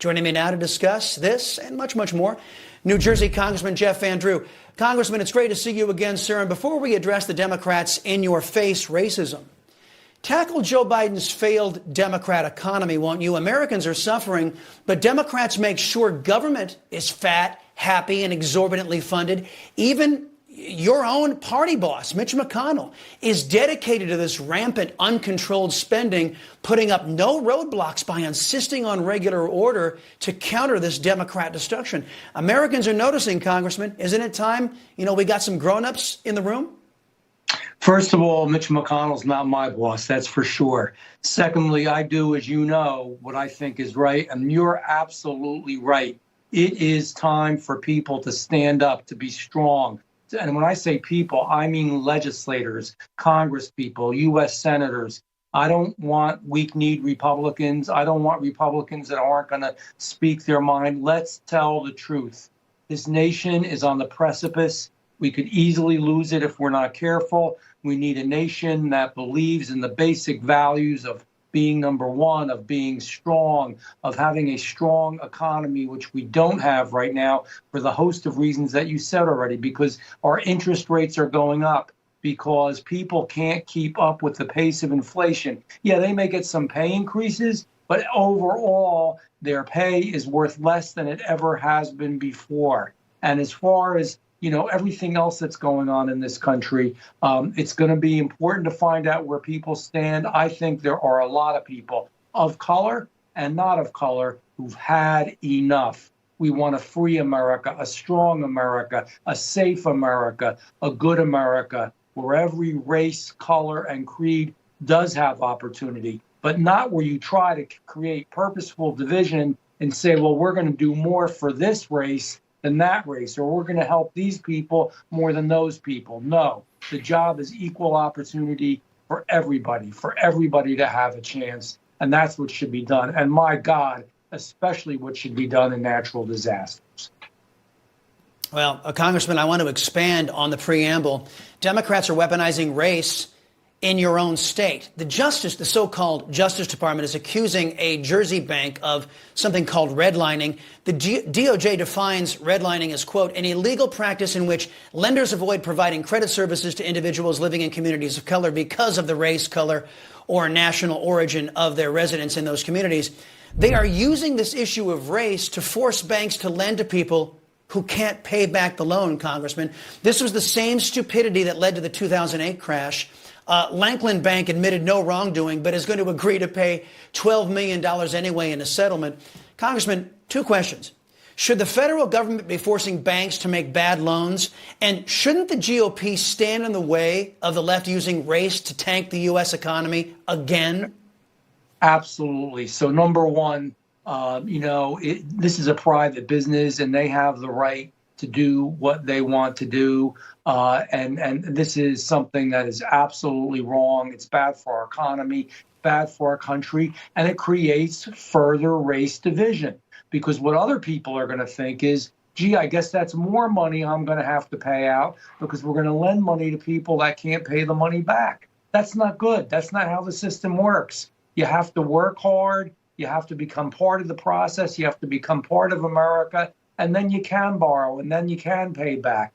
Joining me now to discuss this and much, much more, New Jersey Congressman Jeff Van Drew. Congressman, it's great to see you again, sir. And before we address the Democrats' in-your-face racism, tackle Joe Biden's failed Democrat economy, won't you? Americans are suffering, but Democrats make sure government is fat, happy, and exorbitantly funded. Even your own party boss, Mitch McConnell, is dedicated to this rampant, uncontrolled spending, putting up no roadblocks by insisting on regular order to counter this Democrat destruction. Americans are noticing, Congressman. Isn't it time, we got some grown-ups in the room? First of all, Mitch McConnell's not my boss, that's for sure. Secondly, I do, as you know, what I think is right, and you're absolutely right. It is time for people to stand up, to be strong. And when I say people, I mean legislators, Congress people, U.S. senators. I don't want weak-kneed Republicans. I don't want Republicans that aren't going to speak their mind. Let's tell the truth. This nation is on the precipice. We could easily lose it if we're not careful. We need a nation that believes in the basic values of being number one, of being strong, of having a strong economy, which we don't have right now for the host of reasons that you said already, because our interest rates are going up, because people can't keep up with the pace of inflation. Yeah, they may get some pay increases, but overall, their pay is worth less than it ever has been before. And as far as everything else that's going on in this country, it's going to be important to find out where people stand. I think there are a lot of people of color and not of color who've had enough. We want a free America, a strong America, a safe America, a good America, where every race, color, and creed does have opportunity, but not where you try to create purposeful division and say, well, we're going to do more for this race than that race, or we're going to help these people more than those people. No, the job is equal opportunity for everybody to have a chance. And that's what should be done. And my God, especially what should be done in natural disasters. Well, Congressman, I want to expand on the preamble. Democrats are weaponizing race in your own state. The so-called Justice Department is accusing a Jersey bank of something called redlining. The DOJ defines redlining as, quote, an illegal practice in which lenders avoid providing credit services to individuals living in communities of color because of the race, color, or national origin of their residents in those communities. They are using this issue of race to force banks to lend to people who can't pay back the loan, Congressman. This was the same stupidity that led to the 2008 crash. Lankland Bank admitted no wrongdoing, but is going to agree to pay $12 million anyway in a settlement. Congressman, two questions. Should the federal government be forcing banks to make bad loans? And shouldn't the GOP stand in the way of the left using race to tank the U.S. economy again? Absolutely. So number one, this is a private business and they have the right to do what they want to do. And this is something that is absolutely wrong. It's bad for our economy, bad for our country, and it creates further race division. Because what other people are going to think is, gee, I guess that's more money I'm going to have to pay out because we're going to lend money to people that can't pay the money back. That's not good. That's not how the system works. You have to work hard. You have to become part of the process. You have to become part of America. And then you can borrow, and then you can pay back.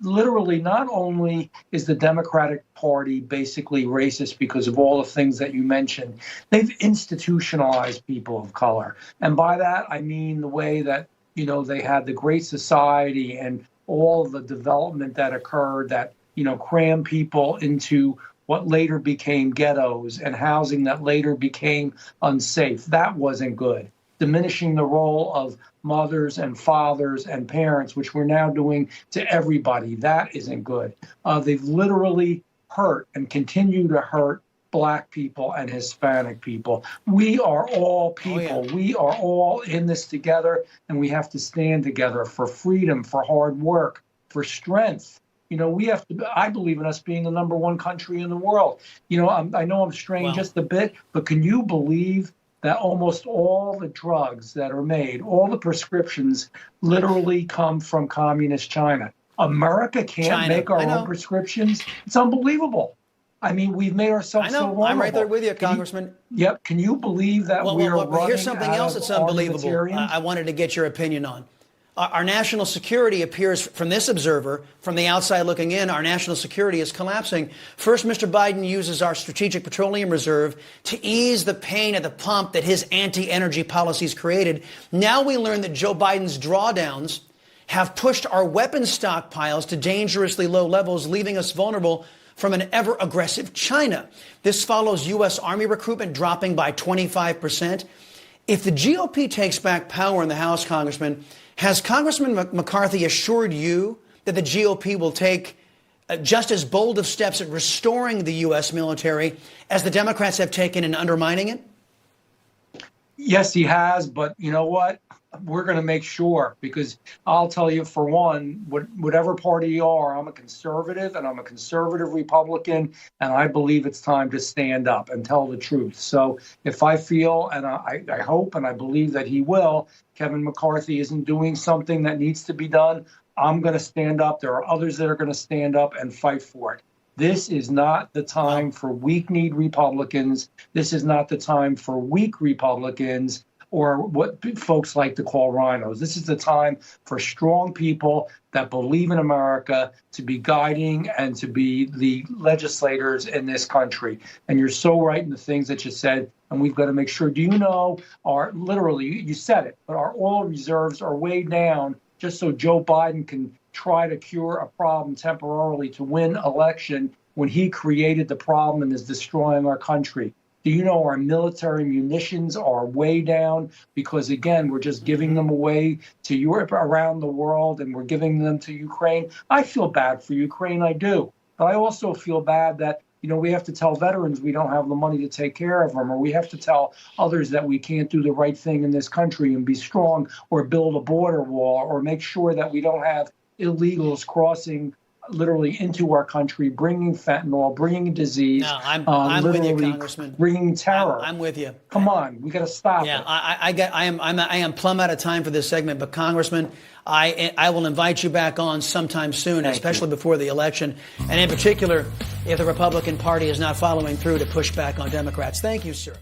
Literally, not only is the Democratic Party basically racist because of all the things that you mentioned, they've institutionalized people of color. And by that, I mean the way that, they had the Great Society and all the development that occurred that, crammed people into what later became ghettos and housing that later became unsafe. That wasn't good. Diminishing the role of mothers and fathers and parents, which we're now doing to everybody. That isn't good. They've literally hurt and continue to hurt Black people and Hispanic people. We are all people. Oh, yeah. We are all in this together, and we have to stand together for freedom, for hard work, for strength. We have to, I believe in us being the number one country in the world. I know I'm straying just a bit, but can you believe that almost all the drugs that are made, all the prescriptions literally come from communist China? America can't make our own prescriptions. It's unbelievable. I mean, we've made ourselves so vulnerable. I'm right there with you, Congressman. Yep. Can you believe that we're running here's something out else of that's unbelievable. armamentarians? I wanted to get your opinion on. Our national security appears, from this observer, from the outside looking in, our national security is collapsing. First, Mr. Biden uses our strategic petroleum reserve to ease the pain at the pump that his anti-energy policies created. Now we learn that Joe Biden's drawdowns have pushed our weapons stockpiles to dangerously low levels, leaving us vulnerable from an ever-aggressive China. This follows U.S. Army recruitment dropping by 25%. If the GOP takes back power in the House, Congressman, has Congressman McCarthy assured you that the GOP will take just as bold of steps at restoring the U.S. military as the Democrats have taken in undermining it? Yes, he has. But you know what? We're going to make sure, because I'll tell you, for one, whatever party you are, I'm a conservative and I'm a conservative Republican, and I believe it's time to stand up and tell the truth. So if I feel, and I hope and I believe that he will, Kevin McCarthy isn't doing something that needs to be done, I'm going to stand up. There are others that are going to stand up and fight for it. This is not the time for weak-kneed Republicans. This is not the time for weak Republicans, or what folks like to call rhinos. This is the time for strong people that believe in America to be guiding and to be the legislators in this country. And you're so right in the things that you said, and we've got to make sure. Do you know, literally, you said it, but our oil reserves are way down just so Joe Biden can try to cure a problem temporarily to win election when he created the problem and is destroying our country. Do you know our military munitions are way down because, again, we're just giving them away to Europe, around the world, and we're giving them to Ukraine? I feel bad for Ukraine, I do. But I also feel bad that, we have to tell veterans we don't have the money to take care of them, or we have to tell others that we can't do the right thing in this country and be strong, or build a border wall, or make sure that we don't have illegals crossing literally into our country, bringing fentanyl, bringing disease. No, I'm with you, Congressman. Bringing terror. I'm with you. Come on, we got to stop it. I am plumb out of time for this segment, but Congressman, I will invite you back on sometime soon, especially before the election, and in particular, if the Republican Party is not following through to push back on Democrats. Thank you, sir.